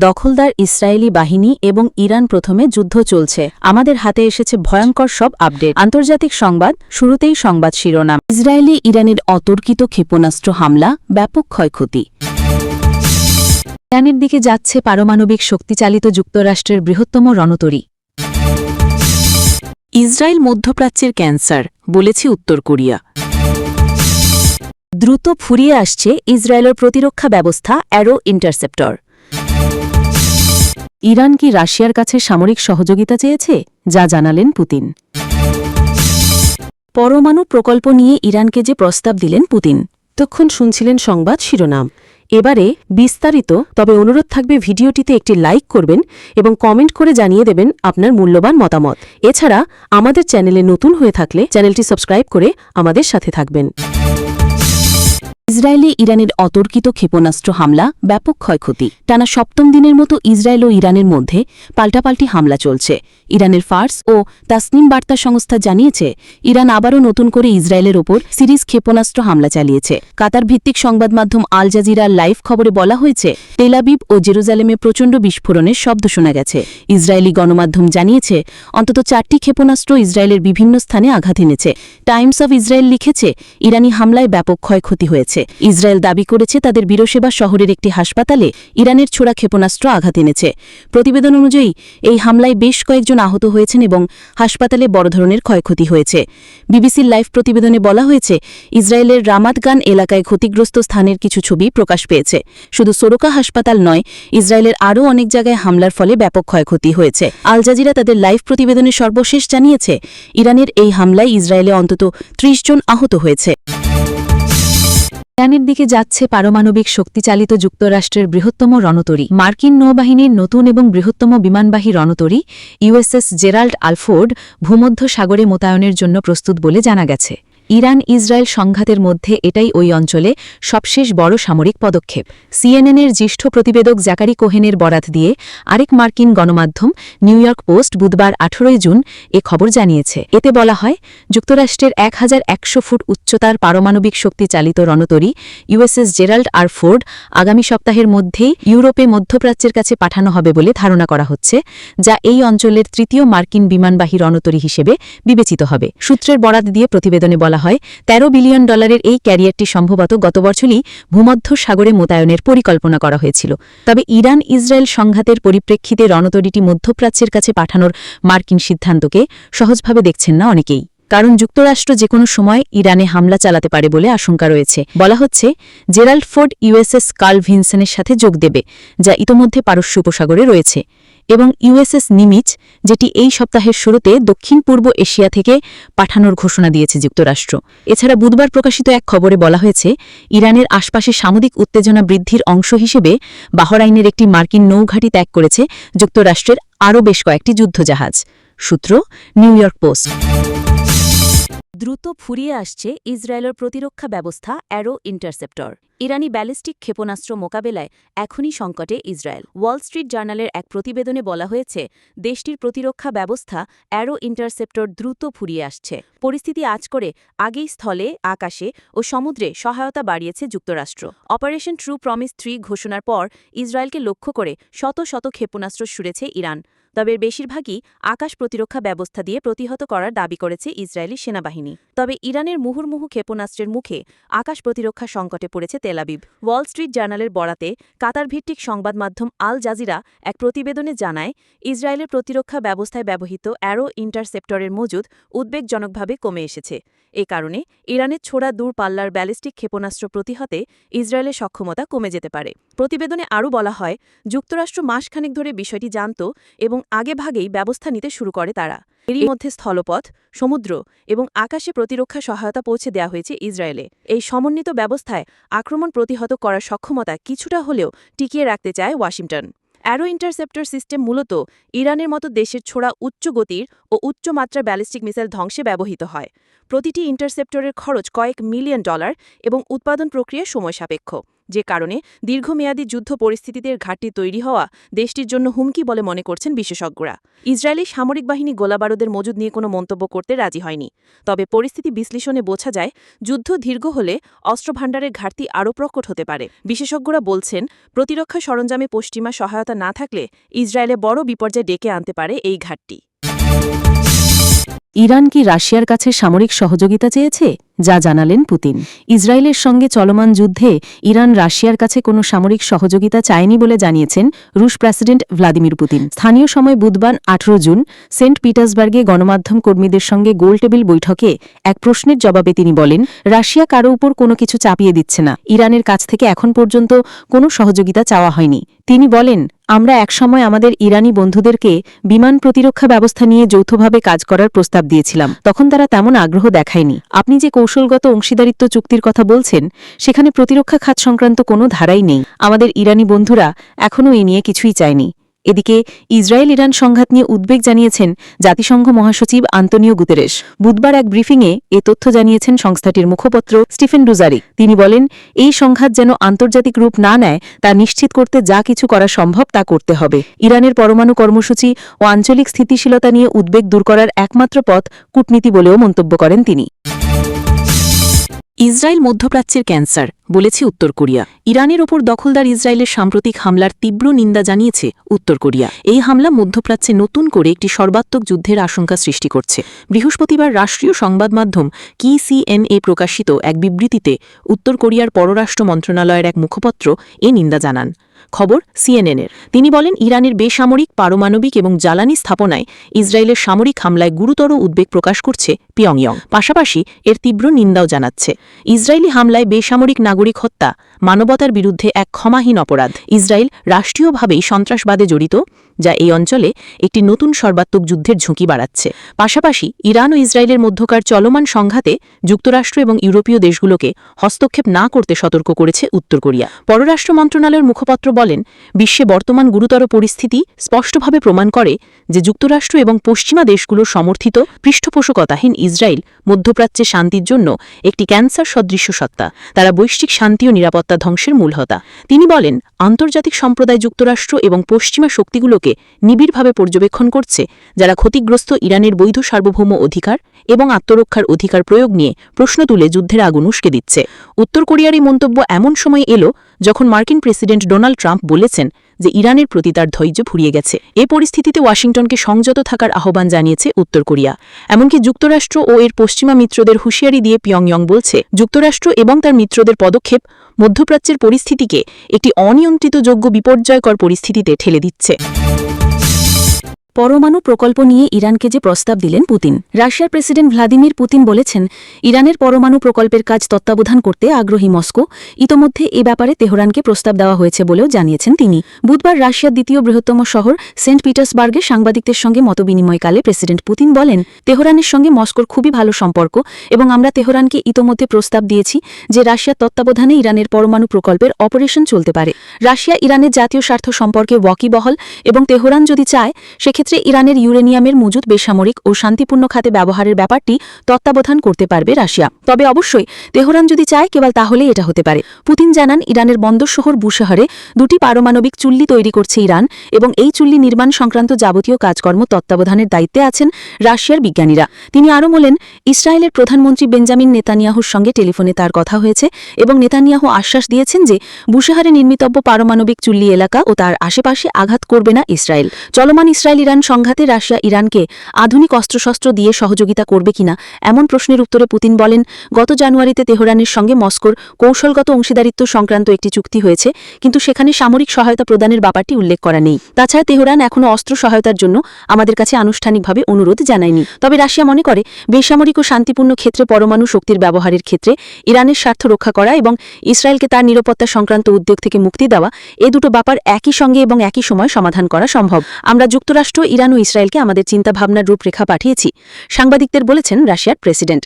দখলদার ইসরায়েলি বাহিনী এবং ইরান প্রথমে যুদ্ধ চলছে। আমাদের হাতে এসেছে ভয়ঙ্কর সব আপডেট। আন্তর্জাতিক সংবাদ, শুরুতেই সংবাদ শিরোনাম। ইসরায়েলি ইরানের অতর্কিত ক্ষেপণাস্ত্র হামলা, ব্যাপক ক্ষয়ক্ষতি। ইরানের দিকে যাচ্ছে পারমাণবিক শক্তিচালিত যুক্তরাষ্ট্রের বৃহত্তম রণতরী। ইসরায়েল মধ্যপ্রাচ্যের ক্যান্সার, বলেছে উত্তর কোরিয়া। দ্রুত ফুরিয়ে আসছে ইসরায়েলের প্রতিরক্ষা ব্যবস্থা অ্যারো ইন্টারসেপ্টর। ইরান কি রাশিয়ার কাছে সামরিক সহযোগিতা চেয়েছে, যা জানালেন পুতিন। পরমাণু প্রকল্প নিয়ে ইরানকে যে প্রস্তাব দিলেন পুতিন। তখন শুনছিলেন সংবাদ শিরোনাম। এবারে বিস্তারিত, তবে অনুরোধ থাকবে ভিডিওটিতে একটি লাইক করবেন এবং কমেন্ট করে জানিয়ে দেবেন আপনার মূল্যবান মতামত। এছাড়া আমাদের চ্যানেলে নতুন হয়ে থাকলে চ্যানেলটি সাবস্ক্রাইব করে আমাদের সাথে থাকবেন। ইসরায়েলে ইরানের অতর্কিত ক্ষেপণাস্ত্র হামলা, ব্যাপক ক্ষয়ক্ষতি। টানা সপ্তম দিনের মতো ইসরায়েল ও ইরানের মধ্যে পাল্টাপাল্টি হামলা চলছে। ইরানের ফার্স ও তাসনিম বার্তা সংস্থা জানিয়েছে, ইরান আবারও নতুন করে ইসরায়েলের ওপর সিরিজ ক্ষেপণাস্ত্র হামলা চালিয়েছে। কাতার ভিত্তিক সংবাদ মাধ্যম আল জাজিরার লাইভ খবরে বলা হয়েছে, তেল আবিব ও জেরুজালেমে প্রচণ্ড বিস্ফোরণের শব্দ শোনা গেছে। ইসরায়েলি গণমাধ্যম জানিয়েছে, অন্তত 4টি ক্ষেপণাস্ত্র ইসরায়েলের বিভিন্ন স্থানে আঘাত এনেছে। টাইমস অব ইসরায়েল লিখেছে, ইরানি হামলায় ব্যাপক ক্ষয়ক্ষতি হয়েছে। ইসরায়েল দাবি করেছে, তাদের বীরসেবা শহরের একটি হাসপাতালে ইরানের ছোড়া ক্ষেপণাস্ত্র আঘাত এনেছে। প্রতিবেদন অনুযায়ী এই হামলায় বেশ কয়েকজন আহত হয়েছেন এবং হাসপাতালে বড় ধরনের ক্ষয়ক্ষতি হয়েছে। বিবিসির লাইভ প্রতিবেদনে বলা হয়েছে, ইসরায়েলের রামাতগান এলাকায় ক্ষতিগ্রস্ত স্থানের কিছু ছবি প্রকাশ পেয়েছে। শুধু সোরোকা হাসপাতাল নয়, ইসরায়েলের আরও অনেক জায়গায় হামলার ফলে ব্যাপক ক্ষয়ক্ষতি হয়েছে। আল জাজিরা তাদের লাইভ প্রতিবেদনে সর্বশেষ জানিয়েছে, ইরানের এই হামলায় ইসরায়েলে অন্তত 30 জন আহত হয়েছে। ইরানের দিকে যাচ্ছে পারমাণবিক শক্তিচালিত যুক্তরাষ্ট্রের বৃহত্তম রণতরী। মার্কিন নৌবাহিনীর নতুন এবং বৃহত্তম বিমানবাহী রণতরী ইউএসএস জেরাল্ড আলফোর্ড ভূমধ্য সাগরে মোতায়েনের জন্য প্রস্তুত বলে জানা গেছে। ইরান ইসরায়েল সংঘাতের মধ্যে এটাই ওই অঞ্চলে সবশেষ বড় সামরিক পদক্ষেপ। সিএনএনের জ্যেষ্ঠ প্রতিবেদক জ্যাকারি কোহেনের বরাত দিয়ে আরেক মার্কিন গণমাধ্যম নিউ ইয়র্ক পোস্ট বুধবার 18 জুন এ খবর জানিয়েছে। এতে বলা হয়, যুক্তরাষ্ট্রের 1100 ফুট উচ্চতার পারমাণবিক শক্তি চালিত রণতরী ইউএসএস জেরাল্ড আর ফোর্ড আগামী সপ্তাহের মধ্যেই ইউরোপে মধ্যপ্রাচ্যের কাছে পাঠানো হবে বলে ধারণা করা হচ্ছে, যা এই অঞ্চলের তৃতীয় মার্কিন বিমানবাহী রণতরী হিসেবে বিবেচিত হবে। সূত্রের বরাত দিয়ে প্রতিবেদনে বলা হয়, $13 বিলিয়ন এই ক্যারিয়ারটি সম্ভবত গত বছরই ভূমধ্য সাগরে মোতায়েনের পরিকল্পনা করা হয়েছিল। তবে ইরান ইসরায়েল সংঘাতের পরিপ্রেক্ষিতে রণতরীটি মধ্যপ্রাচ্যের কাছে পাঠানোর মার্কিন সিদ্ধান্তকে সহজভাবে দেখছেন না অনেকেই। কারণ যুক্তরাষ্ট্র যে কোনো সময় ইরানে হামলা চালাতে পারে বলে আশঙ্কা রয়েছে। বলা হচ্ছে, জেরাল্ড ফোর্ড ইউএসএস কার্ল ভিনসেনের সাথে যোগ দেবে, যা ইতোমধ্যে পারস্য উপসাগরে রয়েছে, এবং ইউএসএস নিমিচ, যেটি এই সপ্তাহের শুরুতে দক্ষিণ পূর্ব এশিয়া থেকে পাঠানোর ঘোষণা দিয়েছে যুক্তরাষ্ট্র। এছাড়া বুধবার প্রকাশিত এক খবরে বলা হয়েছে, ইরানের আশপাশে সামরিক উত্তেজনা বৃদ্ধির অংশ হিসেবে বাহরাইনের একটি মার্কিন নৌঘাঁটি ত্যাগ করেছে যুক্তরাষ্ট্রের আরও বেশ কয়েকটি যুদ্ধজাহাজ। সূত্র নিউ ইয়র্ক পোস্ট। দ্রুত ফুরিয়ে আসছে ইসরায়েলের প্রতিরক্ষা ব্যবস্থা অ্যারো ইন্টারসেপ্টর। ইরানি ব্যালিস্টিক ক্ষেপণাস্ত্র মোকাবেলায় এখনই সংকটে ইসরায়েল। ওয়াল স্ট্রিট জার্নালের এক প্রতিবেদনে বলা হয়েছে, দেশটির প্রতিরক্ষা ব্যবস্থা অ্যারো ইন্টারসেপ্টর দ্রুত ফুরিয়ে আসছে। পরিস্থিতি আঁচ করে আগেই স্থলে, আকাশে ও সমুদ্রে সহায়তা বাড়িয়েছে যুক্তরাষ্ট্র। অপারেশন ট্রু প্রমিস 3 ঘোষণার পর ইসরায়েলকে লক্ষ্য করে শত শত ক্ষেপণাস্ত্র ছুড়েছে ইরান। তবে বেশিরভাগই আকাশ প্রতিরক্ষা ব্যবস্থা দিয়ে প্রতিহত করার দাবি করেছে ইসরায়েলি সেনাবাহিনী। তবে ইরানের মুহুর্মুহু ক্ষেপণাস্ত্রের মুখে আকাশ প্রতিরক্ষা সংকটে পড়েছে তেল আবিব। ওয়াল স্ট্রিট জার্নালের বরাতে কাতার ভিত্তিক সংবাদ মাধ্যম আল জাজিরা এক প্রতিবেদনে জানায়, ইসরায়েলের প্রতিরক্ষা ব্যবস্থায় ব্যবহৃত অ্যারো ইন্টারসেপ্টরের মজুদ উদ্বেগজনকভাবে কমে এসেছে। এ কারণে ইরানের ছোড়া দূরপাল্লার ব্যালিস্টিক ক্ষেপণাস্ত্র প্রতিহতে ইসরায়েলের সক্ষমতা কমে যেতে পারে। প্রতিবেদনে আরও বলা হয়, যুক্তরাষ্ট্র মাসখানেক ধরে বিষয়টি জানত এবং আগেভাগেই ব্যবস্থা নিতে শুরু করে তারা। এরই মধ্যে স্থলপথ, সমুদ্র এবং আকাশে প্রতিরক্ষা সহায়তা পৌঁছে দেওয়া হয়েছে ইসরায়েলে। এই সমন্বিত ব্যবস্থায় আক্রমণ প্রতিহত করার সক্ষমতা কিছুটা হলেও টিকিয়ে রাখতে চায় ওয়াশিংটন। অ্যারো ইন্টারসেপ্টর সিস্টেম মূলত ইরানের মতো দেশের ছোড়া উচ্চ গতির ও উচ্চমাত্রার ব্যালিস্টিক মিসাইল ধ্বংসে ব্যবহৃত হয়। প্রতিটি ইন্টারসেপ্টরের খরচ কয়েক $1 মিলিয়ন এবং উৎপাদন প্রক্রিয়া সময়সাপেক্ষ। যে কারণে দীর্ঘমেয়াদী যুদ্ধ পরিস্থিতিতে ঘাটতি তৈরি হওয়া দেশটির জন্য হুমকি বলে মনে করছেন বিশেষজ্ঞরা। ইসরায়েলি সামরিক বাহিনী গোলাবারুদের মজুদ নিয়ে কোনো মন্তব্য করতে রাজি হয়নি। তবে পরিস্থিতি বিশ্লেষণে বোঝা যায়, যুদ্ধ দীর্ঘ হলে অস্ত্রভাণ্ডারের ঘাটতি আরও প্রকট হতে পারে। বিশেষজ্ঞরা বলছেন, প্রতিরক্ষা সরঞ্জামে পশ্চিমা সহায়তা না থাকলে ইসরায়েলে বড় বিপর্যয় ডেকে আনতে পারে এই ঘাটতি। ইরান কি রাশিয়ার কাছে সামরিক সহযোগিতা চেয়েছে, যা জানালেন পুতিন। ইসরায়েলের সঙ্গে চলমান যুদ্ধে ইরান রাশিয়ার কাছে কোনো সামরিক সহযোগিতা চায়নি বলে জানিয়েছেন রুশ প্রেসিডেন্ট ভ্লাদিমির পুতিন। স্থানীয় সময় বুধবার 18 জুন সেন্ট পিটার্সবার্গে গণমাধ্যম কর্মীদের সঙ্গে গোলটেবিল বৈঠকে এক প্রশ্নের জবাবে তিনি বলেন, রাশিয়া কারো উপর কোনো কিছু চাপিয়ে দিচ্ছে না। ইরানের কাছ থেকে এখন পর্যন্ত কোনো সহযোগিতা চাওয়া হয়নি। তিনি বলেন, আমরা একসময় আমাদের ইরানি বন্ধুদেরকে বিমান প্রতিরক্ষা ব্যবস্থা নিয়ে যৌথভাবে কাজ করার প্রস্তাব দিয়েছিলাম। তখন তারা তেমন আগ্রহ দেখায়নি। আপনি যে কৌশলগত অংশীদারিত্ব চুক্তির কথা বলছেন, সেখানে প্রতিরক্ষা খাত সংক্রান্ত কোনো ধারাই নেই। আমাদের ইরানি বন্ধুরা এখনও এ নিয়ে কিছুই চায়নি। এদিকে ইসরায়েল ইরান সংঘাত নিয়ে উদ্বেগ জানিয়েছেন জাতিসংঘ মহাসচিব আন্তোনিও গুতেরেস। বুধবার এক ব্রিফিংয়ে এ তথ্য জানিয়েছেন সংস্থাটির মুখপত্র স্টিফেন ডুজারিক। তিনি বলেন, এই সংঘাত যেন আন্তর্জাতিক রূপ না নেয় তা নিশ্চিত করতে যা কিছু করা সম্ভব তা করতে হবে। ইরানের পরমাণু কর্মসূচি ও আঞ্চলিক স্থিতিশীলতা নিয়ে উদ্বেগ দূর করার একমাত্র পথ কূটনীতি বলেও মন্তব্য করেন তিনি। ইসরায়েল মধ্যপ্রাচ্যের ক্যান্সার, বলেছে উত্তর কোরিয়া। ইরানের ওপর দখলদার ইসরায়েলের সাম্প্রতিক হামলার তীব্র নিন্দা জানিয়েছে উত্তর কোরিয়া। এই হামলা মধ্যপ্রাচ্যে নতুন করে একটি সর্বাত্মক যুদ্ধের আশঙ্কা সৃষ্টি করছে। বৃহস্পতিবার রাষ্ট্রীয় সংবাদ মাধ্যম KCNA প্রকাশিত এক বিবৃতিতে উত্তর কোরিয়ার পররাষ্ট্র মন্ত্রণালয়ের এক মুখপত্র এ নিন্দা জানান। খবর CNN-এর। তিনি বলেন, ইরানের বেসামরিক, পারমাণবিক এবং জ্বালানি স্থাপনায় ইসরায়েলের সামরিক হামলায় গুরুতর উদ্বেগ প্রকাশ করছে পিয়ংইয়ং। পাশাপাশি এর তীব্র নিন্দাও জানাচ্ছে। ইসরায়েলি হামলায় বেসামরিক নাগরিক হত্যা মানবতার বিরুদ্ধে এক ক্ষমাহীন অপরাধ। ইসরায়েল রাষ্ট্রীয়ভাবেই সন্ত্রাসবাদে জড়িত, যা এই অঞ্চলে একটি নতুন সর্বাত্মক যুদ্ধের ঝুঁকি বাড়াচ্ছে। পাশাপাশি ইরান ও ইসরায়েলের মধ্যকার চলমান সংঘাতে যুক্তরাষ্ট্র এবং ইউরোপীয় দেশগুলোকে হস্তক্ষেপ না করতে সতর্ক করেছে উত্তর কোরিয়া। পররাষ্ট্র মন্ত্রণালয়ের মুখপত্র বলেন, বিশ্বে বর্তমান গুরুতর পরিস্থিতি স্পষ্টভাবে প্রমাণ করে যে যুক্তরাষ্ট্র এবং পশ্চিমা দেশগুলোর সমর্থিত পৃষ্ঠপোষকতাহীন ইসরায়েল মধ্যপ্রাচ্যে শান্তির জন্য একটি ক্যান্সার সদৃশ্য সত্তা। তারা বৈশ্বিক শান্তি ও নিরাপত্তা ধ্বংসের মূল হোতা। তিনি বলেন, আন্তর্জাতিক সম্প্রদায় যুক্তরাষ্ট্র এবং পশ্চিমা শক্তিগুলোকে নিবিড়ভাবে পর্যবেক্ষণ করছে, যারা ক্ষতিগ্রস্ত ইরানের বৈধ সার্বভৌম অধিকার এবং আত্মরক্ষার অধিকার প্রয়োগ নিয়ে প্রশ্ন তুলে যুদ্ধের আগুন উস্কে দিচ্ছে। উত্তর কোরিয়ার এই মন্তব্য এমন সময় এলো যখন মার্কিন প্রেসিডেন্ট ডোনাল্ড ট্রাম্প বলেছেন যে ইরানের প্রতি তার ধৈর্য ফুরিয়ে গেছে। এ পরিস্থিতিতে ওয়াশিংটনকে সংযত থাকার আহ্বান জানিয়েছে উত্তর কোরিয়া। এমনকি যুক্তরাষ্ট্র ও এর পশ্চিমা মিত্রদের হুঁশিয়ারি দিয়ে পিয়ংইয়ং বলছে, যুক্তরাষ্ট্র এবং তার মিত্রদের পদক্ষেপ মধ্যপ্রাচ্যের পরিস্থিতিকে একটি অনিয়ন্ত্রিতযোগ্য বিপর্যয়কর পরিস্থিতিতে ঠেলে দিচ্ছে। পরমাণু প্রকল্প নিয়ে ইরানকে যে প্রস্তাব দিলেন পুতিন। রাশিয়ার প্রেসিডেন্ট ভ্লাদিমির পুতিন বলেছেন, ইরানের পরমাণু প্রকল্পের কাজ তত্ত্বাবধান করতে আগ্রহী মস্কো। ইতোমধ্যে এ ব্যাপারে তেহরানকে প্রস্তাব দেওয়া হয়েছে বলেও জানিয়েছেন তিনি। বুধবার রাশিয়ার দ্বিতীয় বৃহত্তম শহর সেন্ট পিটার্সবার্গে সাংবাদিকদের সঙ্গে মতবিনিময়কালে প্রেসিডেন্ট পুতিন বলেন, তেহরানের সঙ্গে মস্কোর খুবই ভালো সম্পর্ক এবং আমরা তেহরানকে ইতোমধ্যে প্রস্তাব দিয়েছি যে রাশিয়ার তত্ত্বাবধানে ইরানের পরমাণু প্রকল্পের অপারেশন চলতে পারে। রাশিয়া ইরানের জাতীয় স্বার্থ সম্পর্কে ওয়াকিবহল এবং তেহরান যদি চায় সেক্ষেত্রে ইরানের ইউরেনিয়ামের মজুদ বেসামরিক ও শান্তিপূর্ণ খাতে ব্যবহারের ব্যাপারটি তত্ত্বাবধান করতে পারবে রাশিয়া। তবে অবশ্যই তেহরান যদি চায় কেবল তাহলেই এটা হতে পারে। পুতিন জানান, ইরানের বন্দর শহর বুশেহরে 2টি পারমাণবিক চুল্লি তৈরি করছে ইরান এবং এই চুল্লি নির্মাণ সংক্রান্ত যাবতীয় কাজকর্ম তত্ত্বাবধানের দায়িত্বে আছেন রাশিয়ার বিজ্ঞানীরা। তিনি আরও বলেন, ইসরায়েলের প্রধানমন্ত্রী বেঞ্জামিন নেতানিয়াহুর সঙ্গে টেলিফোনে তার কথা হয়েছে এবং নেতানিয়াহু আশ্বাস দিয়েছেন যে বুশেহরে নির্মিতব্য পারমাণবিক চুল্লি এলাকা ও তার আশেপাশে আঘাত করবে না ইসরায়েল। চলমান ইসরায়েল ইরান সংঘাতে রাশিয়া ইরানকে আধুনিক অস্ত্রশস্ত্র দিয়ে সহযোগিতা করবে কিনা এমন প্রশ্নের উত্তরে পুতিন বলেন, গত জানুয়ারিতে তেহরানের সঙ্গে মস্কোর কৌশলগত অংশীদারিত্ব সংক্রান্ত একটি চুক্তি হয়েছে, কিন্তু সেখানে সামরিক সহায়তা প্রদানের ব্যাপারটি উল্লেখ করা নেই। তাছাড়া তেহরান এখনও অস্ত্র সহায়তার জন্য আমাদের কাছে আনুষ্ঠানিকভাবে অনুরোধ জানায়নি। তবে রাশিয়া মনে করে, বেসামরিক ও শান্তিপূর্ণ ক্ষেত্রে পরমাণু শক্তির ব্যবহারের ক্ষেত্রে ইরানের স্বার্থ রক্ষা করা এবং ইসরায়েলকে তার নিরাপত্তা সংক্রান্ত উদ্যোগ থেকে মুক্তি দেওয়া, এ দুটো ব্যাপার একই সঙ্গে এবং একই সময় সমাধান করা সম্ভব। আমরা যুক্তরাষ্ট্র, ইরান ও ইসরায়েলকে আমাদের চিন্তাভাবনার রূপরেখা পাঠিয়েছি, সাংবাদিকদের বলেছেন রাশিয়ার প্রেসিডেন্ট।